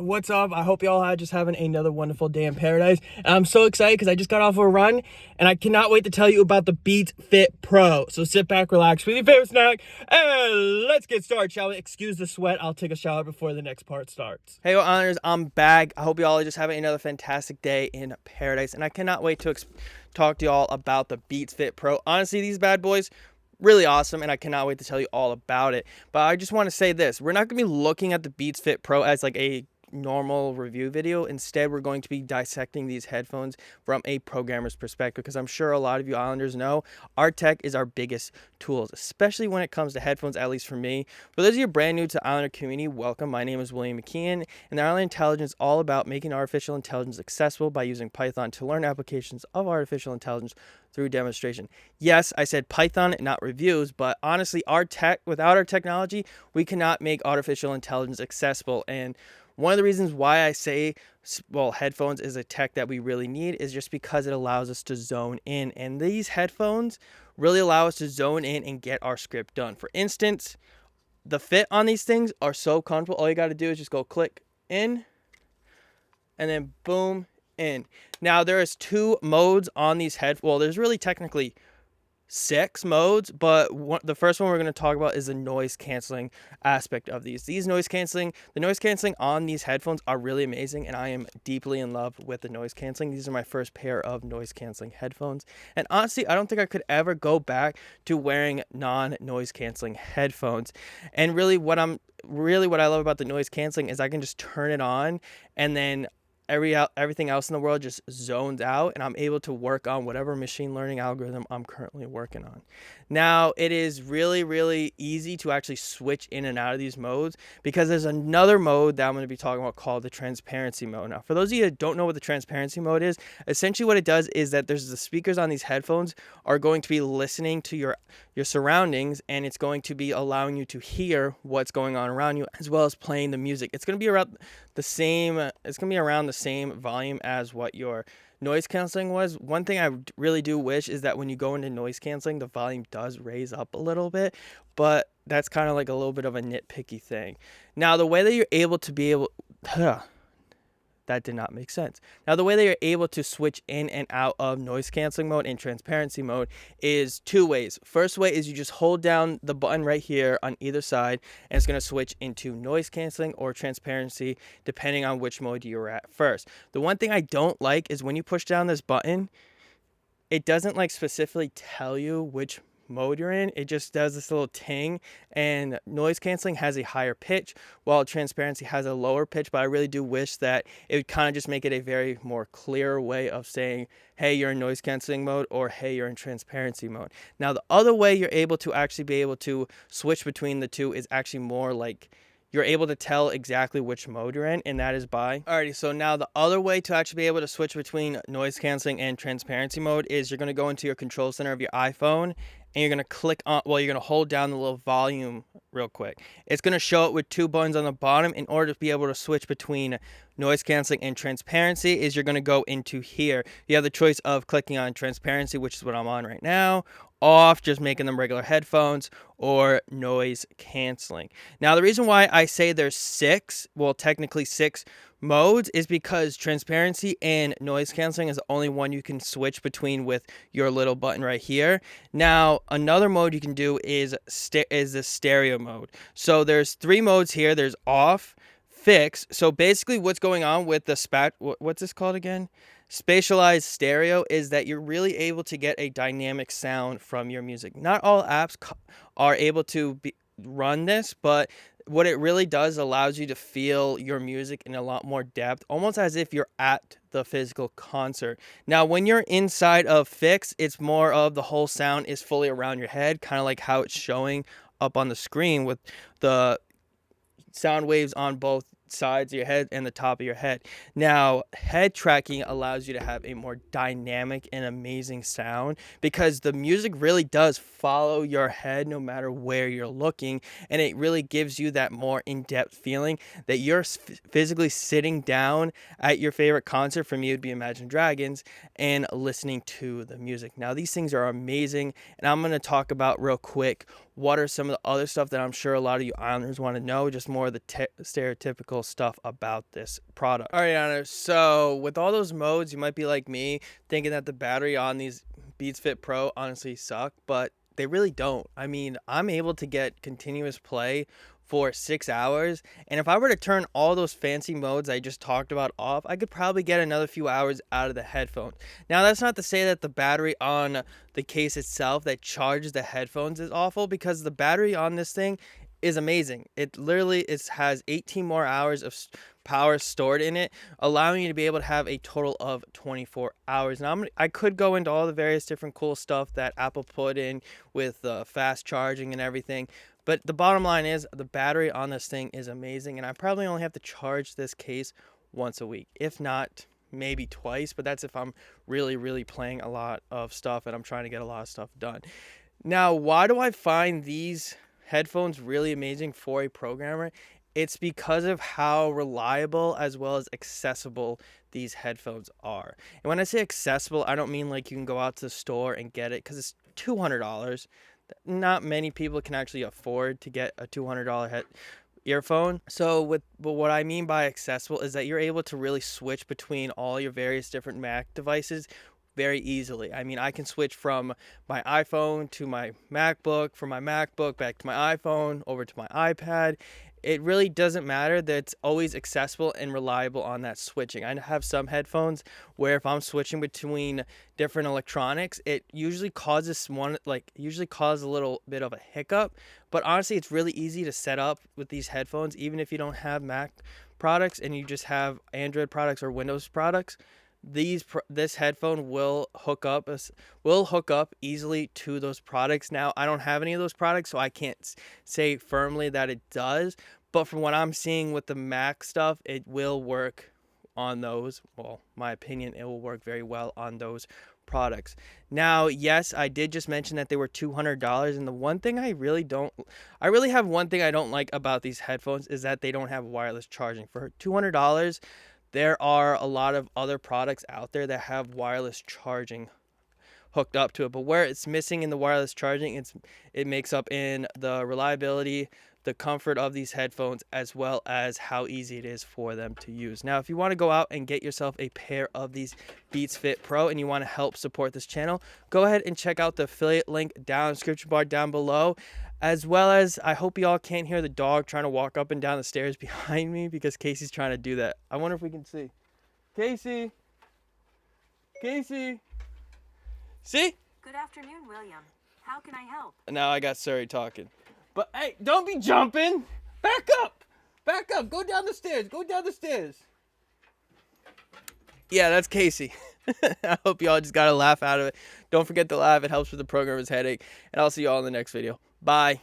What's up? I hope y'all are just having another wonderful day in paradise. And I'm so excited because I just got off a run and I cannot wait to tell you about the Beats Fit Pro. So sit back, relax with your favorite snack, and let's get started, shall we? Excuse the sweat. I'll take a shower before the next part starts. Hey, honors, I'm back. I hope y'all are just having another fantastic day in paradise. And I cannot wait to talk to y'all about the Beats Fit Pro. Honestly, these bad boys, really awesome, and I cannot wait to tell you all about it. But I just want to say this. We're not going to be looking at the Beats Fit Pro as like a normal review video. Instead, we're going to be dissecting these headphones from a programmer's perspective, because I'm sure a lot of you Islanders know our tech is our biggest tools, especially when it comes to headphones, at least for me. For those of you brand new to Islander community, welcome. My name is William McKeon, and the Islander Intelligence is all about making artificial intelligence accessible by using Python to learn applications of artificial intelligence through demonstration. Yes, I said Python, not reviews, but honestly, without our technology, we cannot make artificial intelligence accessible. And one of the reasons why I say, well, headphones is a tech that we really need is just because it allows us to zone in. And these headphones really allow us to zone in and get our script done. For instance, the fit on these things are so comfortable. All you got to do is just go click in and then boom, in. Now, there is 2 modes on these well, there's really technically 6 modes, but the first one we're going to talk about is the noise canceling aspect of these. The noise canceling on these headphones are really amazing, and I am deeply in love with the noise canceling. These are my first pair of noise canceling headphones, and honestly, I don't think I could ever go back to wearing non-noise canceling headphones. And really what I love about the noise canceling is I can just turn it on, and then everything else in the world just zones out, and I'm able to work on whatever machine learning algorithm I'm currently working on. Now, it is really, really easy to actually switch in and out of these modes, because there's another mode that I'm going to be talking about called the transparency mode. Now, for those of you that don't know what the transparency mode is, essentially what it does is that there's the speakers on these headphones are going to be listening to your surroundings, and it's going to be allowing you to hear what's going on around you, as well as playing the music. It's going to be around the same volume as what your noise canceling was. One thing I really do wish is that when you go into noise canceling, the volume does raise up a little bit, but that's kind of like a little bit of a nitpicky thing. Now, the way that you're able to that did not make sense. Now, the way that you're able to switch in and out of noise canceling mode and transparency mode is 2 ways. First way is you just hold down the button right here on either side, and it's going to switch into noise canceling or transparency, depending on which mode you're at first. The one thing I don't like is when you push down this button, it doesn't like specifically tell you which mode you're in. It just does this little ting, and noise canceling has a higher pitch while transparency has a lower pitch. But I really do wish that it would kind of just make it a very more clear way of saying, hey, you're in noise canceling mode, or hey, you're in transparency mode. Now, the other way you're able to actually be able to switch between the two is actually more like you're able to tell exactly which mode you're in, and that is by. Alrighty, so now the other way to actually be able to switch between noise canceling and transparency mode is you're going to go into your control center of your iPhone, and you're going to click on, you're going to hold down the little volume real quick. It's going to show it with 2 buttons on the bottom. In order to be able to switch between noise canceling and transparency is you're going to go into here. You have the choice of clicking on transparency, which is what I'm on right now, off, just making them regular headphones, or noise canceling. Now, the reason why I say there's technically 6 modes is because transparency and noise canceling is the only one you can switch between with your little button right here. Now, another mode you can do is the stereo mode. So there's 3 modes here. There's off, fix. So basically what's going on with the what's this called again? Spatialized stereo is that you're really able to get a dynamic sound from your music. Not all apps are able to run this, but what it really does allows you to feel your music in a lot more depth, almost as if you're at the physical concert. Now, when you're inside of Fix, it's more of the whole sound is fully around your head, kind of like how it's showing up on the screen with the sound waves on both sides of your head and the top of your head. Now, head tracking allows you to have a more dynamic and amazing sound, because the music really does follow your head no matter where you're looking, and it really gives you that more in-depth feeling that you're physically sitting down at your favorite concert. For me, it would be Imagine Dragons, and listening to the music. Now, these things are amazing, and I'm going to talk about real quick what are some of the other stuff that I'm sure a lot of you Islanders want to know, just more of the stereotypical stuff about this product. All right, Islanders, so with all those modes, you might be like me, thinking that the battery on these Beats Fit Pro honestly suck, but they really don't. I mean, I'm able to get continuous play for 6 hours, and if I were to turn all those fancy modes I just talked about off, I could probably get another few hours out of the headphones. Now, that's not to say that the battery on the case itself that charges the headphones is awful, because the battery on this thing is amazing. It literally has 18 more hours of power stored in it, allowing you to be able to have a total of 24 hours. Now, I could go into all the various different cool stuff that Apple put in with fast charging and everything, but the bottom line is the battery on this thing is amazing, and I probably only have to charge this case once a week, if not maybe twice, but that's if I'm really, really playing a lot of stuff and I'm trying to get a lot of stuff done. Now, why do I find these headphones really amazing for a programmer? It's because of how reliable as well as accessible these headphones are. And when I say accessible, I don't mean like you can go out to the store and get it, because it's $200. Not many people can actually afford to get a $200 earphone. So but what I mean by accessible is that you're able to really switch between all your various different Mac devices very easily. I mean, I can switch from my iPhone to my MacBook, from my MacBook back to my iPhone, over to my iPad. It really doesn't matter. That it's always accessible and reliable on that switching. I have some headphones where if I'm switching between different electronics, it usually causes a little bit of a hiccup. But honestly, it's really easy to set up with these headphones, even if you don't have Mac products and you just have Android products or Windows products. This headphone will hook up easily to those products. Now, I don't have any of those products, so I can't say firmly that it does, but from what I'm seeing with the Mac stuff, it will work on those. Well, my opinion, it will work very well on those products. Now, yes, I did just mention that they were $200, and the one thing I really have one thing I don't like about these headphones is that they don't have wireless charging. For $200, there are a lot of other products out there that have wireless charging hooked up to it, but where it's missing in the wireless charging, it makes up in the reliability, the comfort of these headphones, as well as how easy it is for them to use. Now, if you want to go out and get yourself a pair of these Beats Fit Pro and you want to help support this channel, go ahead and check out the affiliate link down in the description bar down below, as well as I hope y'all can't hear the dog trying to walk up and down the stairs behind me, because Casey's trying to do that. I wonder if we can see. Casey? See? Good afternoon, William. How can I help? Now I got Surrey talking. But hey, don't be jumping. Back up. Go down the stairs. Yeah, that's Casey. I hope y'all just got a laugh out of it. Don't forget to laugh. It helps with the programmer's headache. And I'll see y'all in the next video. Bye.